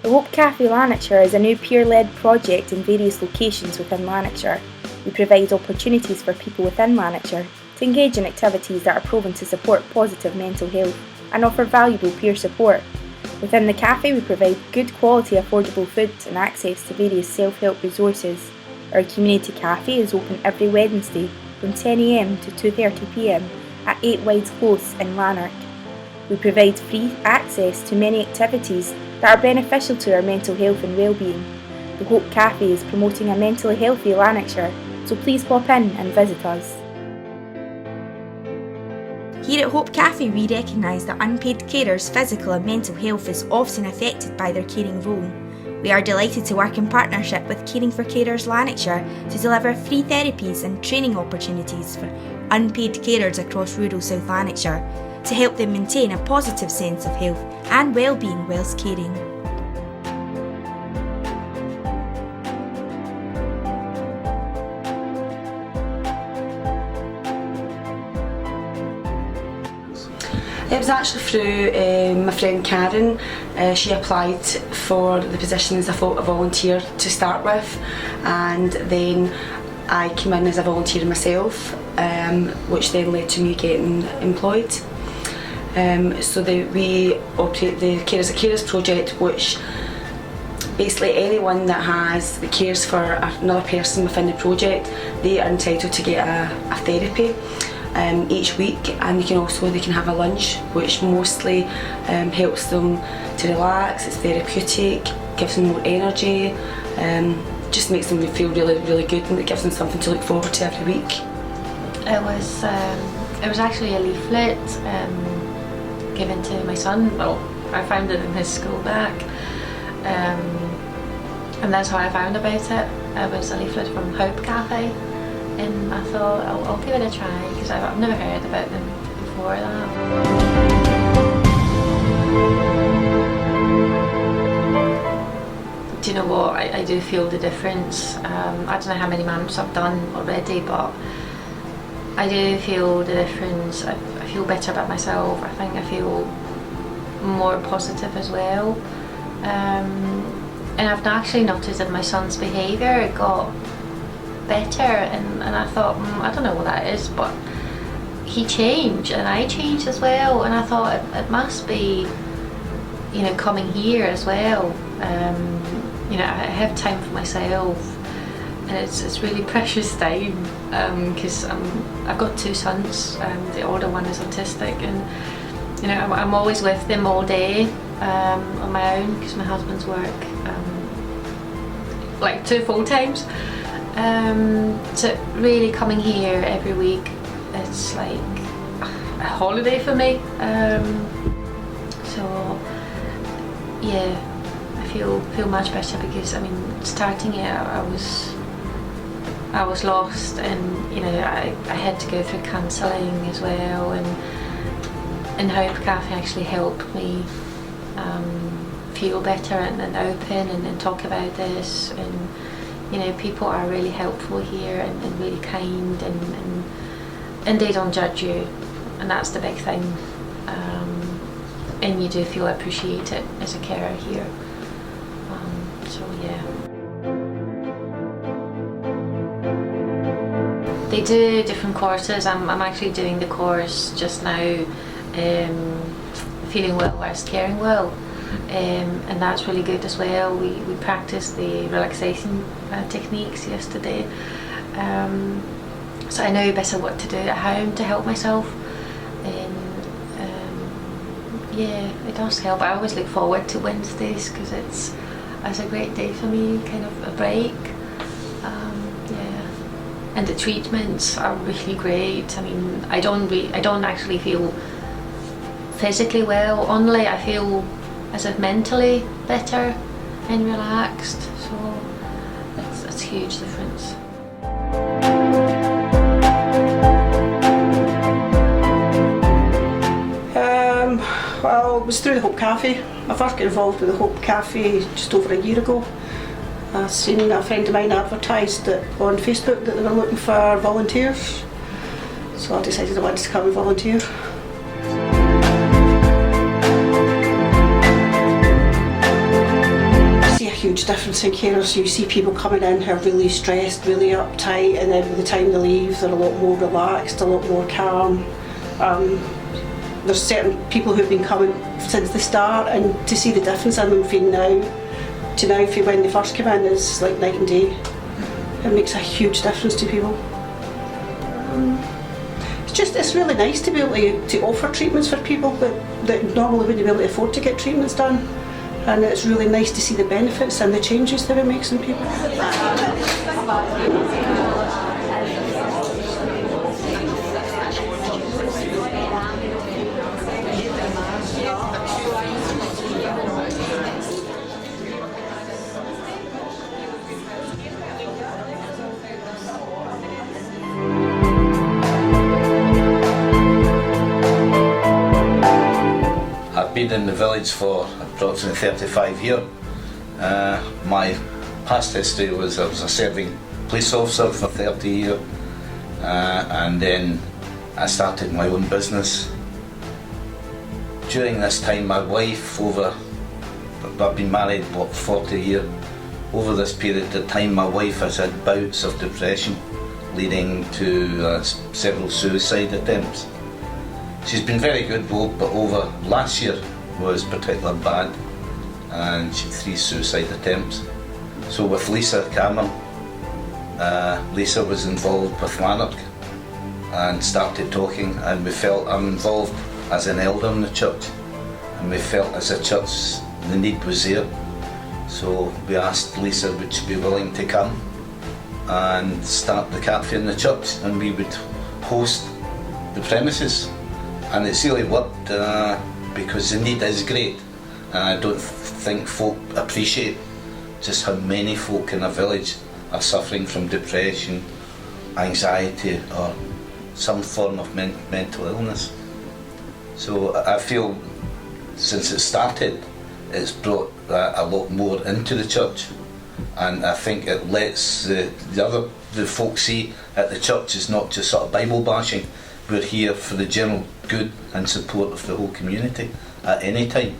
The Hope Café Lanarkshire is a new peer-led project in various locations within Lanarkshire. We provide opportunities for people within Lanarkshire to engage in activities that are proven to support positive mental health and offer valuable peer support. Within the cafe we provide good quality affordable food and access to various self-help resources. Our community cafe is open every Wednesday from 10 AM to 2:30 PM at 8 Wides Close in Lanark. We provide free access to many activities that are beneficial to our mental health and well-being. The Hope Café is promoting a mentally healthy Lanarkshire, so please pop in and visit us. Here at Hope Café we recognise that unpaid carers' physical and mental health is often affected by their caring role. We are delighted to work in partnership with Caring for Carers Lanarkshire to deliver free therapies and training opportunities for unpaid carers across rural South Lanarkshire to help them maintain a positive sense of health and well-being whilst caring. It was actually through my friend Karen. She applied for the position as a volunteer to start with, and then I came in as a volunteer myself, which then led to me getting employed. So we operate the Carers at Carers project, which basically anyone that cares for another person within the project, they are entitled to get a therapy each week, and they can have a lunch, which mostly helps them to relax. It's therapeutic, gives them more energy, just makes them feel really, really good, and it gives them something to look forward to every week. It was actually a leaflet given to my son. Well, I found it in his school bag, and that's how I found about it. It was a leaflet from Hope Café, and I thought I'll give it a try because I've never heard about them before that. Do you know what? I do feel the difference. I don't know how many months I've done already, but I do feel the difference. I feel better about myself. I think I feel more positive as well. And I've actually noticed that my son's behaviour got better, and I thought, I don't know what that is, but he changed and I changed as well, and I thought it must be, coming here as well. I have time for myself, and it's really precious time, because I've got two sons. The older one is autistic, and I'm always with them all day on my own because my husband's work like 2 full times. So really coming here every week, it's like a holiday for me. So yeah, I feel much better because starting it I was lost, and I had to go through counselling as well, and Hope Café actually helped me feel better and open and talk about this, and people are really helpful here and really kind, and they don't judge you, and that's the big thing, and you do feel appreciated as a carer here, so yeah. They do different courses. I'm actually doing the course just now, feeling well whilst caring well, and that's really good as well. We practiced the relaxation techniques yesterday, so I know better what to do at home to help myself, and yeah, it does help. I always look forward to Wednesdays because it's a great day for me, kind of a break. And the treatments are really great. I don't actually feel physically well, only I feel as if mentally better and relaxed, so it's a huge difference. Well, it was through the Hope Café. I first got involved with the Hope Café just over a year ago. I seen a friend of mine advertised it on Facebook that they were looking for volunteers, so I decided I wanted to come and volunteer. huge difference in carers. You see people coming in who are really stressed, really uptight, and then by the time they leave they're a lot more relaxed, a lot more calm. There's certain people who've been coming since the start, and to see the difference in them from now to now from when they first came in is like night and day. It makes a huge difference to people. It's really nice to be able to offer treatments for people that normally wouldn't be able to afford to get treatments done. And it's really nice to see the benefits and the changes that it makes in people. I've been in the village for approximately 35 years. My past history was I was a serving police officer for 30 years, and then I started my own business. During this time my wife, I've been married 40 years, over this period of time my wife has had bouts of depression leading to several suicide attempts. She's been very good though, but over last year was particularly bad, and she had 3 suicide attempts. So with Lisa Cameron, Lisa was involved with Lanark and started talking, and we felt I'm involved as an elder in the church, and we felt as a church the need was there. So we asked Lisa would she be willing to come and start the cafe in the church, and we would host the premises. And it's really worked because the need is great, and I don't think folk appreciate just how many folk in a village are suffering from depression, anxiety or some form of mental illness. So I feel since it started it's brought a lot more into the church, and I think it lets the folk see that the church is not just sort of Bible bashing. We're here for the general good and support of the whole community at any time.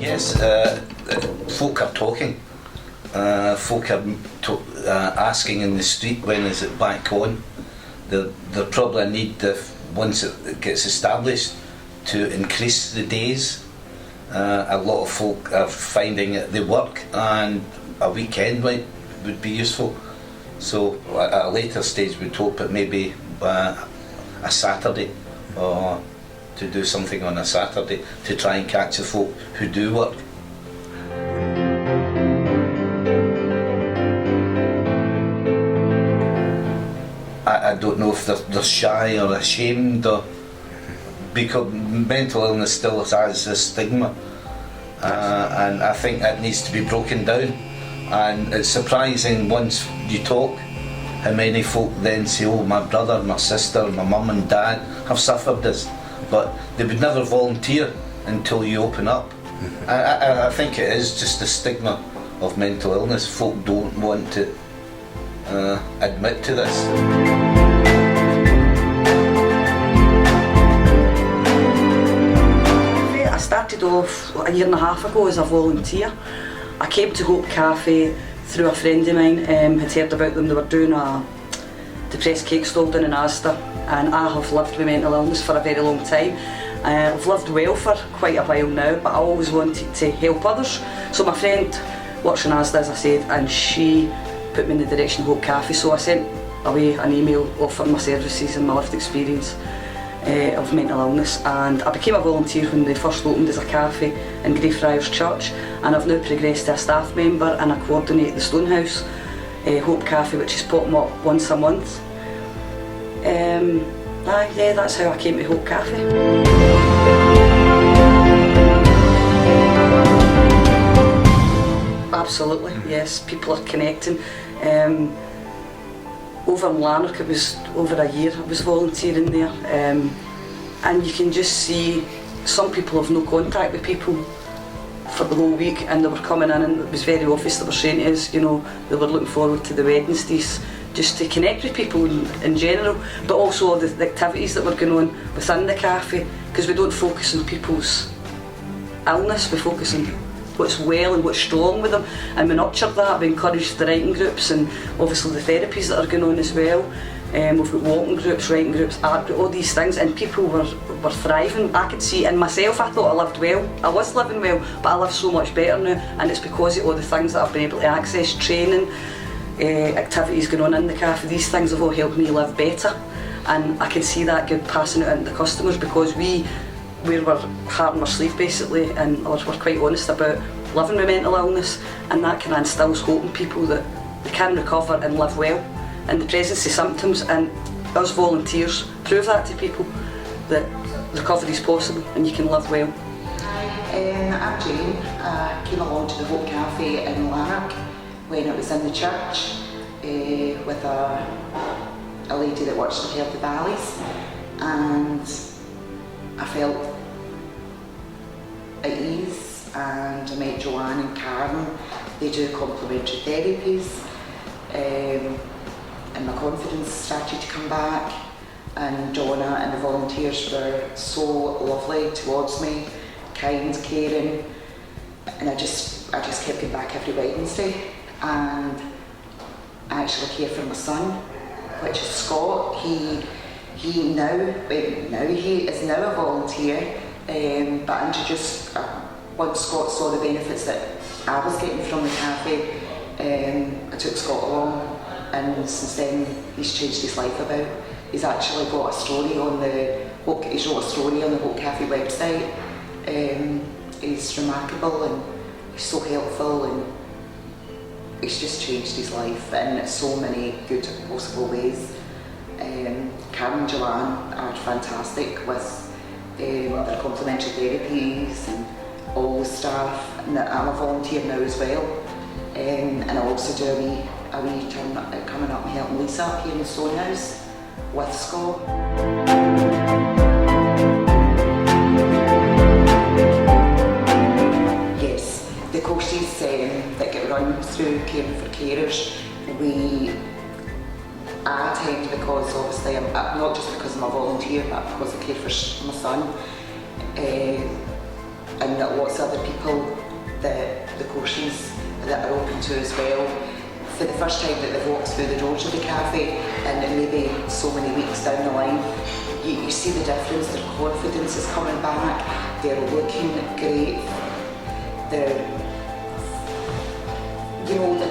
Yes, folk are talking. Folk are asking in the street when is it back on. There's probably a need, once it gets established, to increase the days. A lot of folk are finding that they work and a weekend would be useful. So at a later stage we'd hope that maybe a Saturday, or to do something on a Saturday to try and catch the folk who do work. I don't know if they're shy or ashamed, or because mental illness still has a stigma, and I think that needs to be broken down. And it's surprising once you talk how many folk then say, oh, my brother, my sister, my mum and dad have suffered this, but they would never volunteer until you open up. I think it is just the stigma of mental illness. Folk don't want to admit to this. I started off a year and a half ago as a volunteer. I came to Hope Café through a friend of mine, had heard about them. They were doing a depressed cake stall down in Asda, and I have lived with mental illness for a very long time. I've lived well for quite a while now, but I always wanted to help others. So my friend works in Asda, as I said, and she put me in the direction of Hope Café, so I sent away an email offering my services and my lived experience of mental illness, and I became a volunteer when they first opened as a cafe in Greyfriars Church, and I've now progressed to a staff member, and I coordinate the Stonehouse Hope Café, which is popping up once a month. Yeah, that's how I came to Hope Café. Absolutely, yes, people are connecting. Over in Lanark, it was over a year I was volunteering there, and you can just see some people have no contact with people for the whole week, and they were coming in and it was very obvious they were saying to us, you know, they were looking forward to the Wednesdays just to connect with people in general, but also all the activities that were going on within the cafe, because we don't focus on people's illness, we focus on what's well and what's strong with them, and we nurture that. We encourage the writing groups and obviously the therapies that are going on as well. We've got walking groups, writing groups, art groups, all these things, and people were thriving. I could see in myself, I thought I lived well, I was living well, but I live so much better now, and it's because of all the things that I've been able to access, training, activities going on in the cafe. These things have all helped me live better, and I can see that good passing it out to the customers, because we were hard on our sleeve basically, and we're quite honest about living with mental illness, and that kind of instills hope in people that they can recover and live well in the presence of symptoms, and us volunteers prove that to people, that recovery is possible and you can live well. I'm Jane. I came along to the Hope Café in Lanark when it was in the church with a lady that works with Healthy Valleys, and I felt at ease, and I met Joanne and Karen. They do complementary therapies, and my confidence started to come back, and Donna and the volunteers were so lovely towards me, kind, caring, and I just kept going back every Wednesday. And I actually care for my son, which is Scott. He is now a volunteer, but I introduced, once Scott saw the benefits that I was getting from the cafe, I took Scott along, and since then he's changed his life about. He's actually got a story on the Hope Café website. He's remarkable, and he's so helpful, and he's just changed his life in so many good possible ways. Karen and Joanne are fantastic with their complementary therapies and all the staff, and I'm a volunteer now as well, and I also do a wee turn coming up and helping Lisa up here in the Stone House with Scott. Yes, the courses that get run through Caring for Carers, I attend because obviously I'm not just because I'm a volunteer, but because I care for my son, and that lots of other people that the courses that are open to as well. For the first time that they've walked through the doors of the cafe, and maybe so many weeks down the line, you see the difference. Their confidence is coming back, they're looking great, their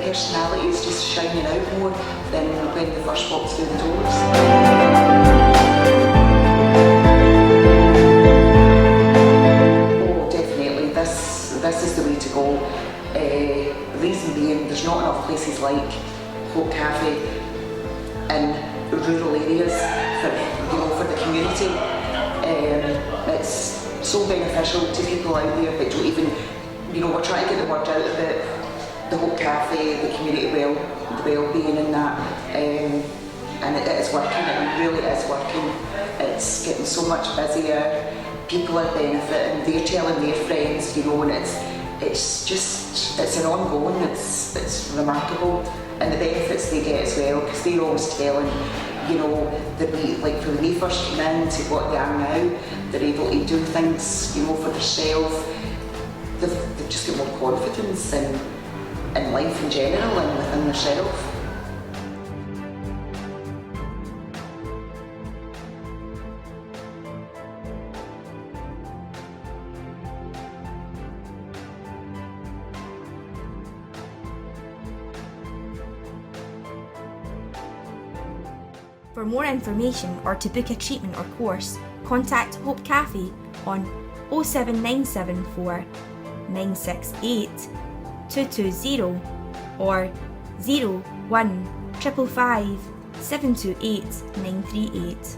personality is just shining out more than when they first walked through the doors. Oh, definitely, this is the way to go. Reason being, there's not enough places like Hope Café in rural areas for the community. It's so beneficial to people out there that don't even, we're trying to get the word out about the Hope Café, the community the well-being and that, and it is working, it really is working. It's getting so much busier, people are benefiting, they're telling their friends, and it's an ongoing, it's remarkable, and the benefits they get as well, because they're always telling, from when they first came in to what they are now, they're able to do things, for themselves. They've just got more confidence in life in general and within themselves. For more information or to book a treatment or course, contact Hope Café on 07974 968 220 or 01555 728 938.